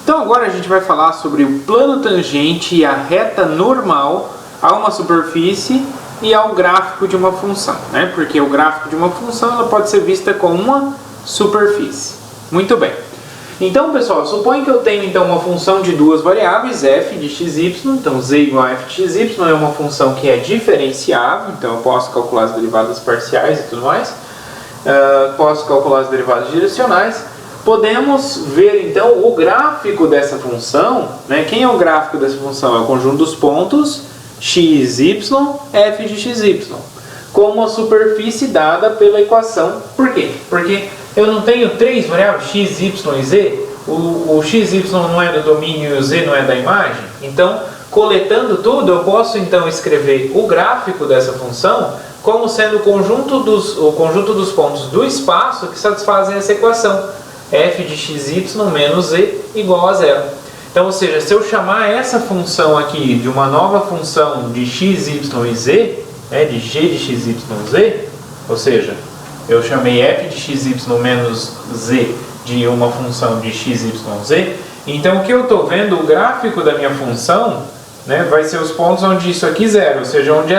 Então agora a gente vai falar sobre o plano tangente e a reta normal a uma superfície e ao gráfico de uma função, né? Porque o gráfico de uma função ela pode ser vista como uma superfície. Muito bem. Então, pessoal, suponha que eu tenho então uma função de duas variáveis, f de x, y. Então, z igual a f de x, y é uma função que é diferenciável. Então, eu posso calcular as derivadas parciais e tudo mais. Posso calcular as derivadas direcionais. Podemos ver, então, o gráfico dessa função, né? Quem é o gráfico dessa função? É o conjunto dos pontos x, y, f de x, y, com uma superfície dada pela equação. Por quê? Porque eu não tenho três variáveis, x, y e z. O x, y não é do domínio e o z não é da imagem. Então, coletando tudo, eu posso então escrever o gráfico dessa função como sendo o conjunto dos pontos do espaço que satisfazem essa equação. F de xy menos z igual a zero. Então, ou seja, se eu chamar essa função aqui de uma nova função de x, y e z, de g de x, y, z, ou seja, eu chamei f de xy menos z de uma função de x, y, z, então o que eu estou vendo, o gráfico da minha função, né, vai ser os pontos onde isso aqui zero, ou seja, onde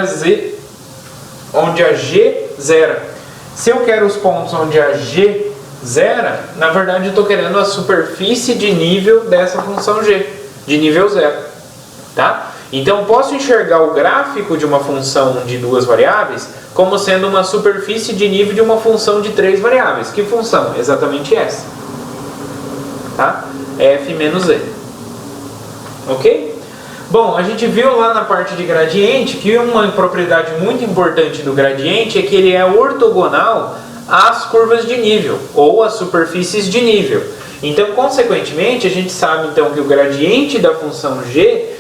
a g zera. Se eu quero os pontos onde a g zera, na verdade eu estou querendo a superfície de nível dessa função g, de nível zero, tá? Então eu posso enxergar o gráfico de uma função de duas variáveis como sendo uma superfície de nível de uma função de três variáveis. Que função? Exatamente essa, tá? F menos z, ok? Bom, a gente viu lá na parte de gradiente que uma propriedade muito importante do gradiente é que ele é ortogonal às curvas de nível, ou às superfícies de nível. Então, consequentemente, a gente sabe então que o gradiente da função g,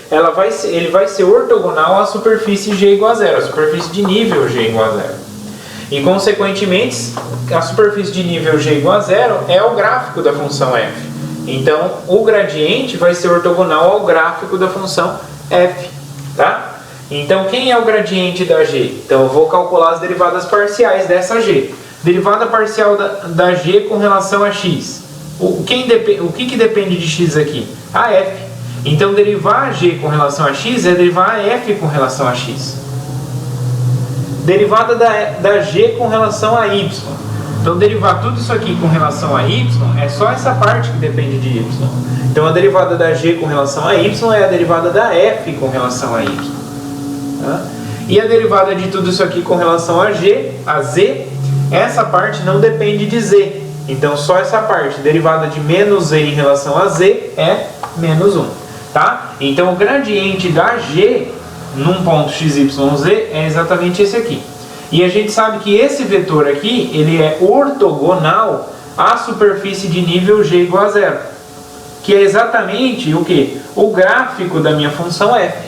ele vai ser ortogonal à superfície g igual a zero, a superfície de nível g igual a zero. E, consequentemente, a superfície de nível g igual a zero é o gráfico da função f. Então, o gradiente vai ser ortogonal ao gráfico da função f, tá? Então, quem é o gradiente da g? Então, eu vou calcular as derivadas parciais dessa g. Derivada parcial da g com relação a x. O que depende de x aqui? A f. Então, derivar a g com relação a x é derivar a f com relação a x. Derivada da g com relação a y. Então, derivar tudo isso aqui com relação a y é só essa parte que depende de y. Então, a derivada da g com relação a y é a derivada da f com relação a y. Tá? E a derivada de tudo isso aqui com relação a z, essa parte não depende de z. Então, só essa parte, derivada de menos z em relação a z, é menos 1. Tá? Então, o gradiente da g num ponto x, y, z é exatamente esse aqui. E a gente sabe que esse vetor aqui, ele é ortogonal à superfície de nível g igual a zero. Que é exatamente o quê? O gráfico da minha função f.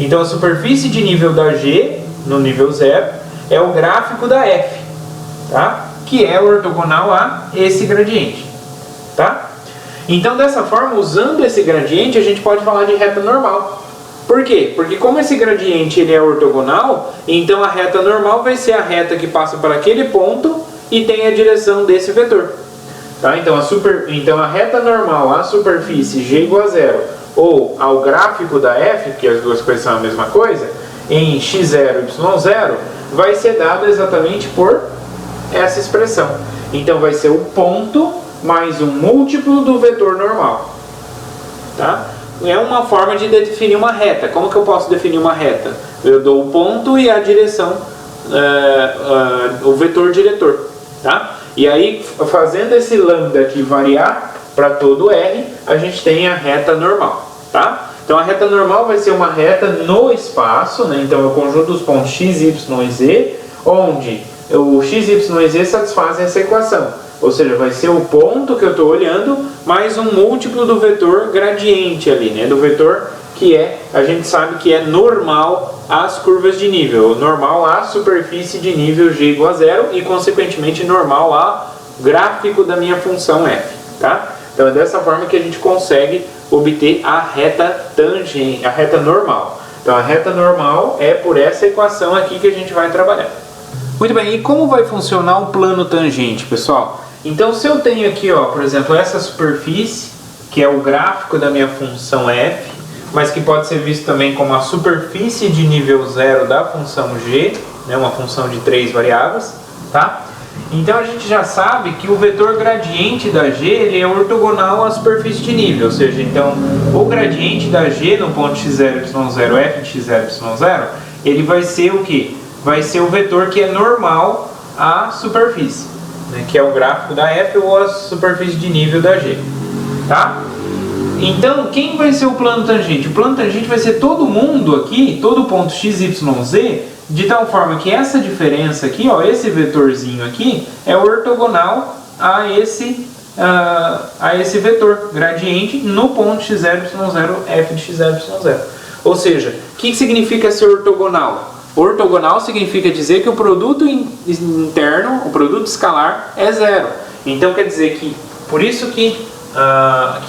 Então, a superfície de nível da g, no nível zero, é o gráfico da f. Tá? Que é ortogonal a esse gradiente. Tá? Então, dessa forma, usando esse gradiente, a gente pode falar de reta normal. Por quê? Porque como esse gradiente ele é ortogonal, então a reta normal vai ser a reta que passa por aquele ponto e tem a direção desse vetor. Tá? Então, a reta normal à superfície g igual a zero ou ao gráfico da f, que as duas coisas são a mesma coisa, em x0, y0, vai ser dada exatamente por essa expressão. Então, vai ser o ponto mais um múltiplo do vetor normal. Tá? É uma forma de definir uma reta. Como que eu posso definir uma reta? Eu dou o ponto e a direção, o vetor diretor. Tá? E aí, fazendo esse lambda aqui variar para todo R, a gente tem a reta normal. Tá? Então, a reta normal vai ser uma reta no espaço, né? Então, é o conjunto dos pontos x, y e z, onde o x, y e z satisfazem essa equação. Ou seja, vai ser o ponto que eu estou olhando mais um múltiplo do vetor gradiente ali, né? Do vetor que a gente sabe que é normal às curvas de nível. Normal à superfície de nível g igual a zero e, consequentemente, normal ao gráfico da minha função f. Tá? Então, é dessa forma que a gente consegue obter a reta tangente, a reta normal. Então, a reta normal é por essa equação aqui que a gente vai trabalhar. Muito bem, e como vai funcionar o plano tangente, pessoal? Então, se eu tenho aqui, ó, por exemplo, essa superfície, que é o gráfico da minha função f, mas que pode ser visto também como a superfície de nível 0 da função g, né, uma função de 3 variáveis, tá? Então a gente já sabe que o vetor gradiente da g ele é ortogonal à superfície de nível, ou seja, então o gradiente da g no ponto x0, y0, f de x0, y0, ele vai ser o que? Vai ser o vetor que é normal à superfície, né, que é o gráfico da f ou a superfície de nível da g, tá? Então, quem vai ser o plano tangente? O plano tangente vai ser todo mundo aqui, todo ponto x, y, z, de tal forma que essa diferença aqui, ó, esse vetorzinho aqui, é ortogonal a esse vetor gradiente no ponto x0, y0, f de x0, y0. Ou seja, o que significa ser ortogonal? Ortogonal significa dizer que o produto interno, o produto escalar, é zero. Então, quer dizer que, por isso que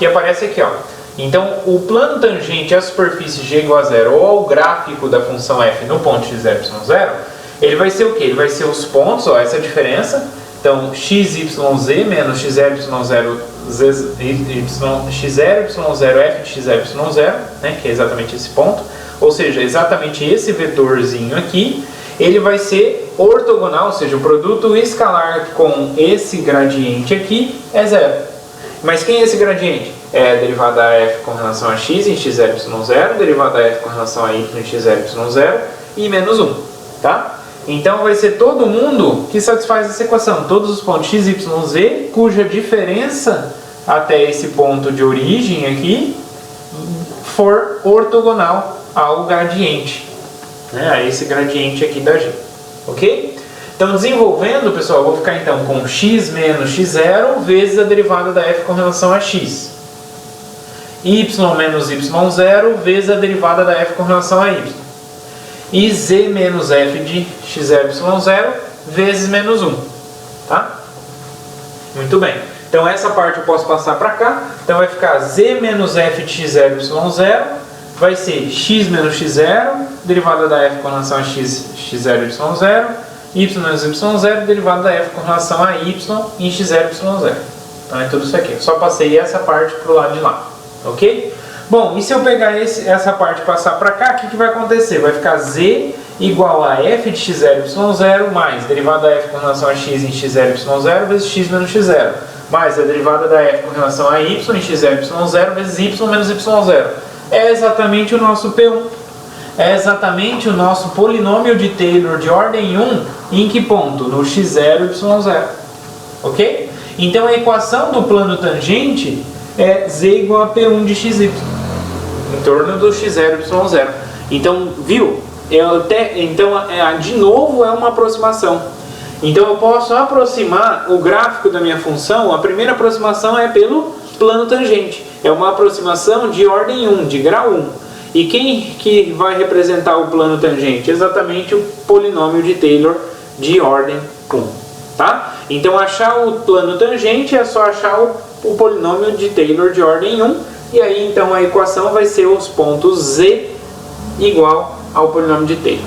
aparece aqui, ó. Então, o plano tangente à superfície g igual a zero ou ao gráfico da função f no ponto x0, y0, ele vai ser o quê? Ele vai ser os pontos, ó, essa diferença. Então, x, y, z menos x0, y0, x0, y0, f de x0, y0, né, que é exatamente esse ponto. Ou seja, exatamente esse vetorzinho aqui, ele vai ser ortogonal, ou seja, o produto escalar com esse gradiente aqui é zero. Mas quem é esse gradiente? É a derivada da f com relação a x em x0, y0, derivada da f com relação a y em x0, y0 e menos 1, tá? Então vai ser todo mundo que satisfaz essa equação, todos os pontos x, y, z, cuja diferença até esse ponto de origem aqui for ortogonal ao gradiente, né? A esse gradiente aqui da g, ok? Então, desenvolvendo, pessoal, eu vou ficar então com x menos x0 vezes a derivada da f com relação a x. Y menos y0 vezes a derivada da f com relação a y. E z menos f de x0, y0 vezes menos 1. Tá? Muito bem. Então, essa parte eu posso passar para cá. Então, vai ficar z menos f de x0, y0 vai ser x menos x0, derivada da f com relação a x, x0, y0. Y menos y0, derivada da f com relação a y em x0, y0. Então é tudo isso aqui. Eu só passei essa parte para o lado de lá. Ok? Bom, e se eu pegar essa parte e passar para cá, o que vai acontecer? Vai ficar z igual a f de x0, y0 mais derivada da f com relação a x em x0, y0 vezes x menos x0. Mais a derivada da f com relação a y em x0, y0 vezes y menos y0. É exatamente o nosso P1. É exatamente o nosso polinômio de Taylor de ordem 1, em que ponto? No x0, y0. Ok? Então a equação do plano tangente é z igual a P1 de xy, em torno do x0, y0. Então, viu? De novo é uma aproximação. Então eu posso aproximar o gráfico da minha função, a primeira aproximação é pelo plano tangente. É uma aproximação de ordem 1, de grau 1. E quem que vai representar o plano tangente? Exatamente o polinômio de Taylor de ordem 1, tá? Então achar o plano tangente é só achar o polinômio de Taylor de ordem 1, e aí então a equação vai ser os pontos z igual ao polinômio de Taylor.